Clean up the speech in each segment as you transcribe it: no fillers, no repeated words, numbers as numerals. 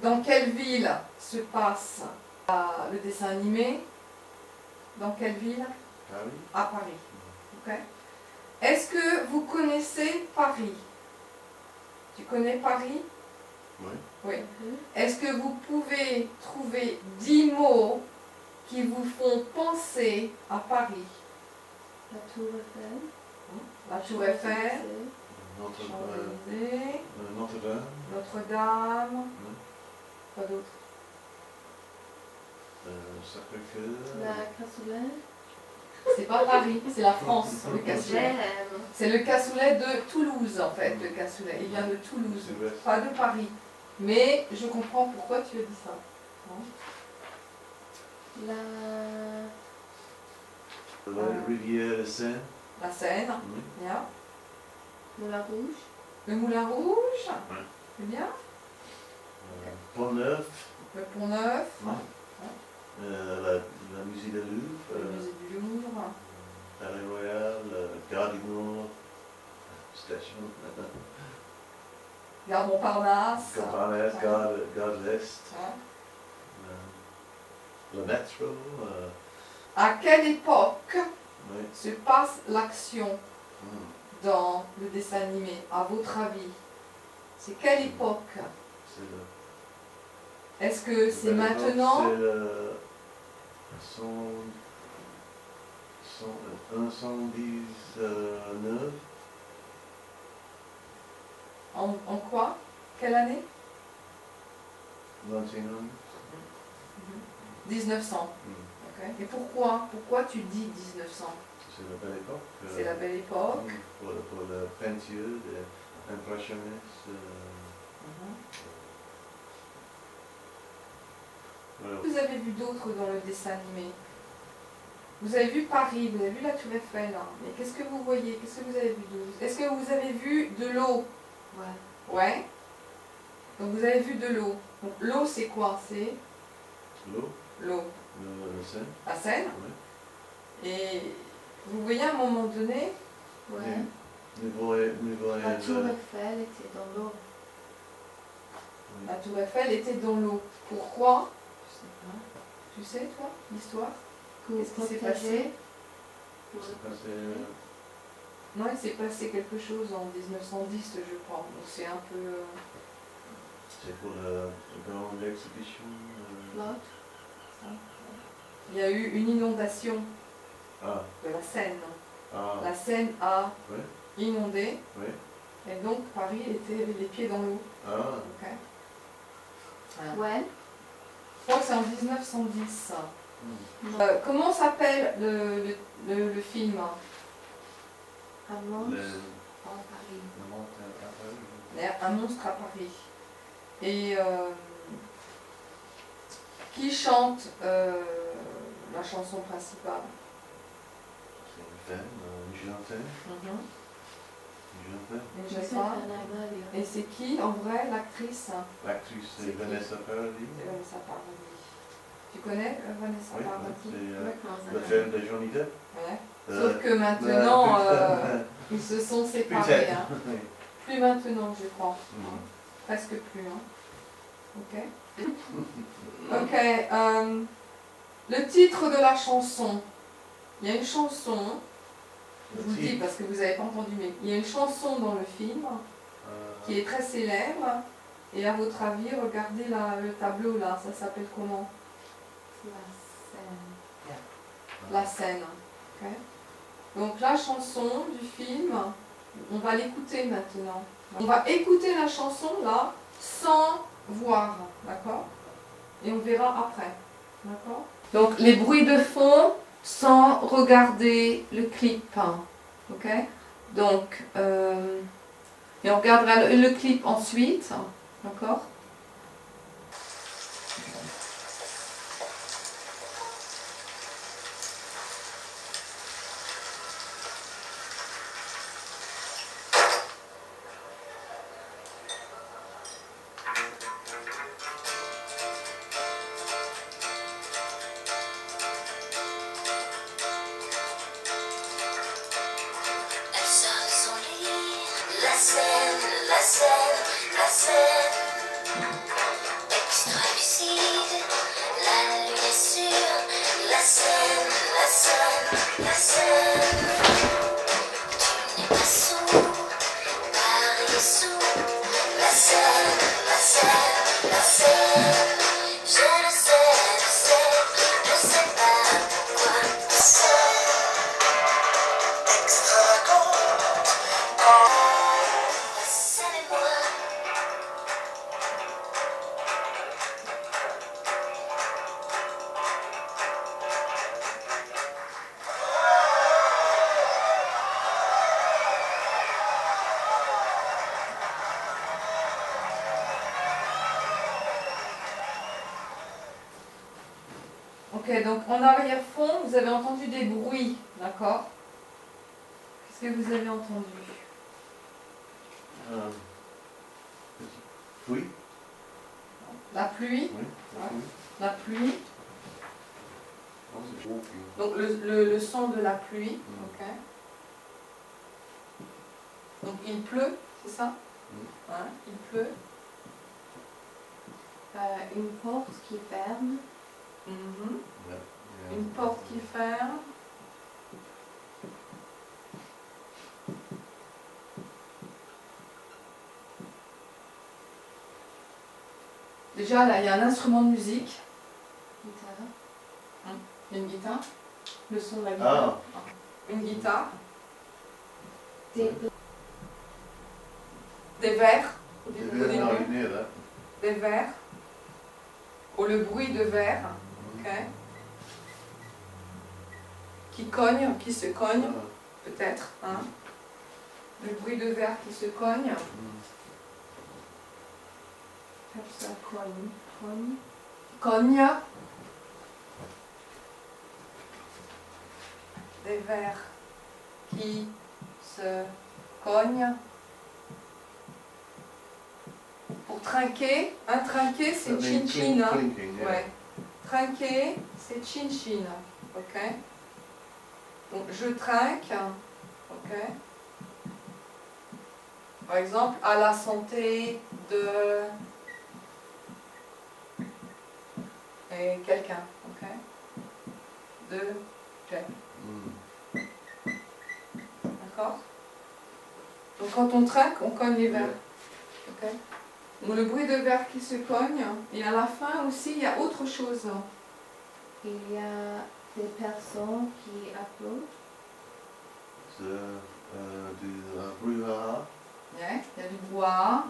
Dans quelle ville se passe le dessin animé? Dans quelle ville? Paris. À Paris. Okay. Est-ce que vous connaissez Paris? Tu connais Paris? Oui. Oui. Est-ce que vous pouvez trouver 10 mots qui vous font penser à Paris? La Tour Eiffel. La Tour Eiffel. Notre-Dame. Notre-Dame. Oui. Quoi d'autre? Sacré-Cœur. La Cassoulet. C'est pas Paris, c'est la France, le cassoulet. J'aime. C'est le cassoulet de Toulouse en fait, le cassoulet. Il vient de Toulouse, pas de Paris. Mais je comprends pourquoi tu as dit ça. La rivière de Seine. La Seine, Oui. bien. Moulin Rouge. Le Moulin Rouge, Ouais. c'est bien. Pont-Neuf. Le Pont-Neuf, La musée de Louvre. le musée du Louvre, Palais Royal. Gare du Nord. Station. Gare Montparnasse. Montparnasse. Gare de l'Est. Ouais. Le métro. À quelle époque Oui. se passe l'action dans le dessin animé, à votre avis? C'est quelle époque? C'est le... Est-ce que c'est maintenant? C'est le... 119. En quoi? Quelle année? 2100. 1900. Okay. Et pourquoi tu dis 1900? C'est la belle époque. C'est la belle époque. Pour la peinture, l'impressionniste. Voilà. Vous avez vu d'autres dans le dessin animé? Vous avez vu Paris, vous avez vu la Tour Eiffel, hein. Mais qu'est-ce que vous voyez? Qu'est-ce que vous avez vu d'autre? Est-ce que vous avez vu de l'eau? Ouais. Ouais. Donc vous avez vu de l'eau. Donc l'eau c'est quoi? C'est L'eau. l'eau. La Seine. La Seine. Oui. Et vous voyez à un moment donné, Ouais. Nous voyons La Tour Eiffel était dans l'eau. la Tour Eiffel était dans l'eau. Pourquoi? Je sais pas. Tu sais toi l'histoire? Pour Qu'est-ce qui s'est protéger. passé? Pour C'est le passé. protéger. Non, il s'est passé quelque chose en 1910, je crois. Donc c'est un peu... C'est pour la grande exhibition. Flotte. Il y a eu une inondation Ah. de la Seine. Ah. La Seine a Oui. inondé Oui. et donc Paris avait les pieds dans l'eau. Ah. Ok. Voilà. Ouais. Je crois que c'est en 1910. Hmm. Comment s'appelle le film? Un monstre Le en Paris. monte à Paris. Un monstre à Paris. Et qui chante la chanson principale? C'est une femme, une jeune femme. Je sais pas. Fernanda. Et c'est qui en vrai l'actrice? L'actrice, C'est c'est qui? Vanessa Paradis. C'est Vanessa Paradis. Tu connais Vanessa Oui, Paradis? c'est Ouais, comment ça le s'appelle? film de Johnny Depp. Ouais. Sauf que maintenant, ils se sont séparés. Peut-être. Hein. Plus maintenant, je crois. Mhm. Presque plus. Hein. Ok. Ok. Le titre de la chanson. Il y a une chanson. Je vous le dis parce que vous n'avez pas entendu, mais il y a une chanson dans le film qui est très célèbre. Et à votre avis, regardez le tableau là, ça s'appelle comment? La scène. La scène. Ok. Donc la chanson du film, on va l'écouter maintenant. On va écouter la chanson là, sans voir, d'accord? Et on verra après, d'accord? Donc les bruits de fond sans regarder le clip, ok? Donc, et on regardera le clip ensuite, d'accord? La scène, extra lucide, la lune est sûre, la scène, la scène, la scène. Tu n'es pas sourd, Paris est sourd, la scène, la scène, la scène. Je ne sais pas pourquoi, la scène, extravagante, la scène et moi. Ok, donc en arrière-fond, vous avez entendu des bruits, d'accord? Qu'est-ce que vous avez entendu? Oui. La pluie, Oui. Ouais. La pluie, Non, c'est trop. donc le son de la pluie, ok? Donc il pleut, c'est ça? Hein, il pleut. Une porte qui ferme. Mhm. Ouais. Une porte qui ferme. Déjà là, il y a un instrument de musique. Guitare. Il y a une guitare. Le son de la guitare. Ah, Une guitare. Des Des verres. Au c'est début. bien arrivé là. Des verres. Ou le bruit de verre. Ok. Qui cogne, qui se cogne, peut-être. Hein. Le bruit de verre qui se cogne. ça cogne. Cogne. Cogne. Des verres qui se cognent. Pour trinquer, un trinquer c'est chin-chin. Hein. Ouais. Trinquer c'est chin-chin. Ok. Donc je trinque. Ok. Par exemple, à la santé de et quelqu'un. Ok. De Jack. D'accord? Donc quand on trinque, on cogne les verres. Ok? Donc le bruit de verre qui se cogne, et à la fin aussi, il y a autre chose. Il y a des personnes qui applaudissent. Du brouhaha. Yeah, il y a du brouhaha,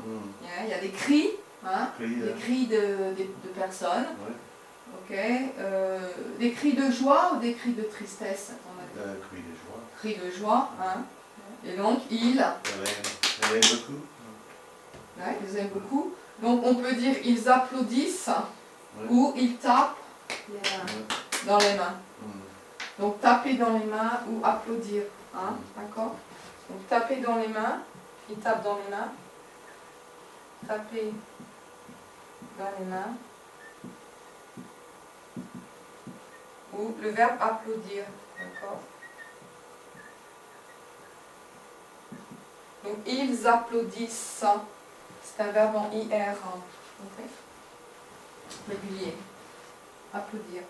yeah, il y a des cris, hein, des cris de personnes. Ouais. Ok. Des cris de joie ou des cris de tristesse? Cri de joie. Cris de joie. Hein. Et donc, ils Elle aime beaucoup. ouais, ils aiment beaucoup. Donc, on peut dire ils applaudissent ou ils tapent Les mains. dans les mains. Donc, taper dans les mains ou applaudir. Hein, d'accord? Donc, taper dans les mains, ils tapent dans les mains. Taper dans les mains. Ou le verbe applaudir. D'accord? Donc, ils applaudissent. C'est un verbe en IR. Ok? Régulier. Applaudir.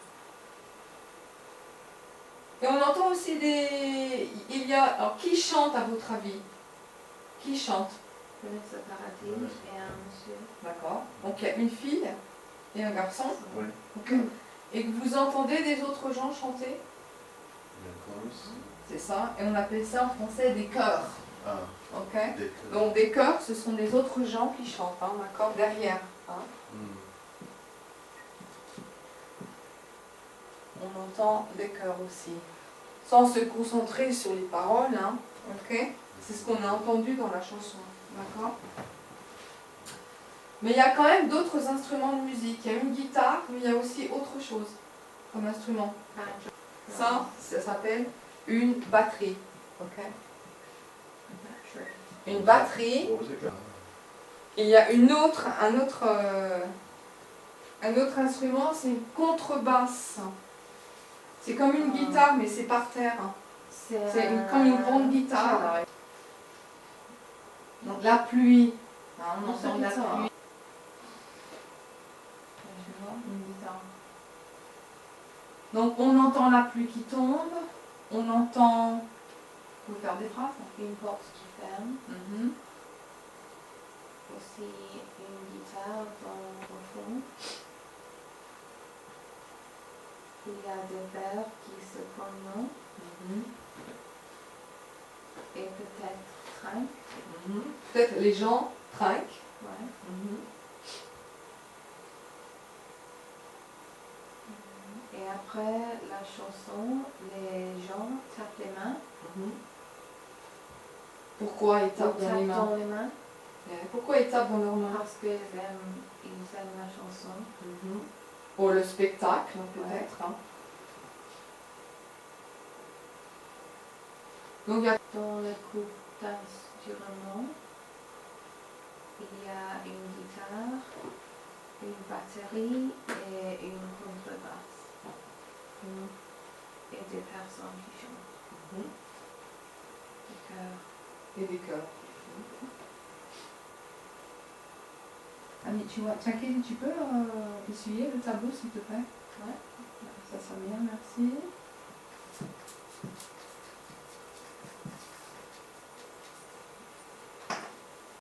Et on entend aussi des... Il y a... Alors, qui chante à votre avis? Qui chante? Vanessa Paradis et un monsieur. D'accord. Donc, il y a une fille et un garçon. Oui. Ok. Et que vous entendez des autres gens chanter? Le chorus. C'est ça. Et on appelle ça en français des chœurs. Ah, Ok. des chœurs. Donc des chœurs, ce sont des autres gens qui chantent, hein, d'accord, derrière. Hein. On entend des chœurs aussi. Sans se concentrer sur les paroles, hein, ok. C'est ce qu'on a entendu dans la chanson, d'accord. Mais il y a quand même d'autres instruments de musique. Il y a une guitare, mais il y a aussi autre chose comme instrument. Ça s'appelle une batterie, ok. Une batterie. What was it called? Et il y a un autre instrument, c'est une contrebasse. C'est comme une guitare, mais c'est par terre. C'est comme une grande guitare. Donc la pluie. On entend la pluie. Une guitare. Donc on entend la pluie qui tombe. On entend. Vous pouvez faire des phrases. Une porte qui ferme. Mhm. Aussi une guitare dans le fond. Il y a des verres qui se promenent Mhm. et peut-être trinquent. Mhm. Peut-être les gens trinquent. Ouais. Mhm. Et après la chanson, les gens tapent les mains. Mhm. Pourquoi ils tapent dans les mains? Dans les mains Pourquoi ils tapent dans leurs mains? parce qu'ils aiment la chanson. Mhm. Pour le spectacle, peut-être. Hein. Donc il y a Dans le groupe Danse du Roman, il y a une guitare, une batterie et une contrebasse. Et des personnes qui chantent. Mhm. Des chœurs. et des chœurs. Annie, Jacqueline, tu peux essuyer le tableau s'il te plaît? Ouais. Ça sera bien, merci.